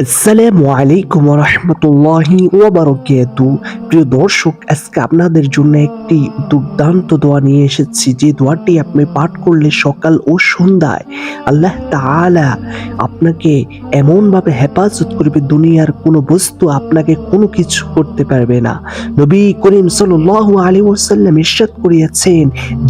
আসসালামু আলাইকুম রহমতুল্লাহি ওয়া বারাকাতু। প্রিয় দর্শক, আজকে আপনাদের জন্য একটি দুর্দান্ত দোয়া নিয়ে এসেছি, যে দোয়াটি আপনি পাঠ করলে সকাল ও সন্ধ্যায় আল্লাহ তাআলা আপনাকে এমনভাবে হেফাজত করবে, দুনিয়ার কোনো বস্তু আপনাকে কোনো কিছু করতে পারবে না। নবী করিম সাল্লাল্লাহু আলাইহি ওয়াসাল্লাম ইরশাদ করিয়াছেন,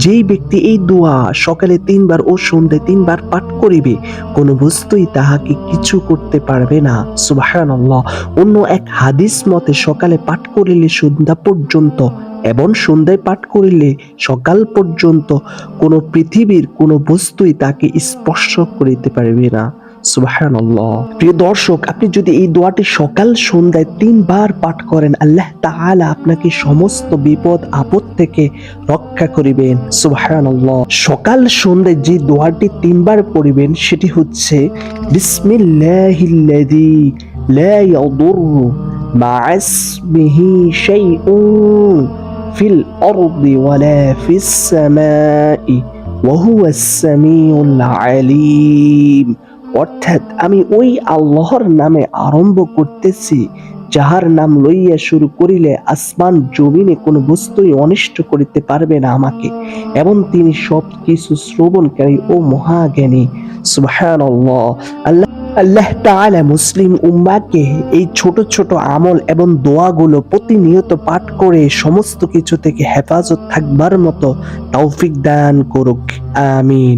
যেই ব্যক্তি এই দোয়া সকালে 3 বার ও সন্ধ্যায় 3 বার পাঠ করিবে, কোনো বস্তুই তাহাকে কিছু করতে পারবে না। সুবহানাল্লাহ। অন্য এক হাদিস মতে সকালে পাঠ করিলে সন্ধ্যা পর্যন্ত এবং সন্ধ্যায় পাঠ করিলে সকাল পর্যন্ত কোনো পৃথিবীর কোনো বস্তুই তাকে স্পর্শ করিতে পারবে না। সুবহানাল্লাহ। প্রিয় দর্শক, আপনি যদি এই দোয়াটি সকাল সন্ধ্যায় 3 বার পাঠ করেন, আল্লাহ তাআলা আপনাকে সমস্ত বিপদ আপদ থেকে রক্ষা করিবেন। সুবহানাল্লাহ। সকাল সন্ধ্যায় যে দোয়াটি 3 বার পড়িবেন সেটি হচ্ছে, বিসমিল্লাহিল্লাযী লা ইয়াদুররু মা ইসমিহি শাইউন ফিল আরদি ওয়ালা ফিস সামাই ওয়া হুয়াস সামিউল আলীম। অর্থাৎ, আমি ওই আল্লাহর নামে আরম্ভ করতেছি, যাহার নাম লইয়া শুরু করিলে আসমান জমিনে কোনো বস্তুই অনিষ্ট করিতে পারবে না আমাকে, এবং তিনি সব কিছু শ্রবণকারী ও মহাজ্ঞানী। সুবহানাল্লাহ। আল্লাহ তাআলা মুসলিম উম্মাহকে এই ছোট ছোট আমল এবং দোয়াগুলো প্রতিনিয়ত পাঠ করে সমস্ত কিছু থেকে হেফাজত থাকবার মতো তৌফিক দান করুক। আমিন।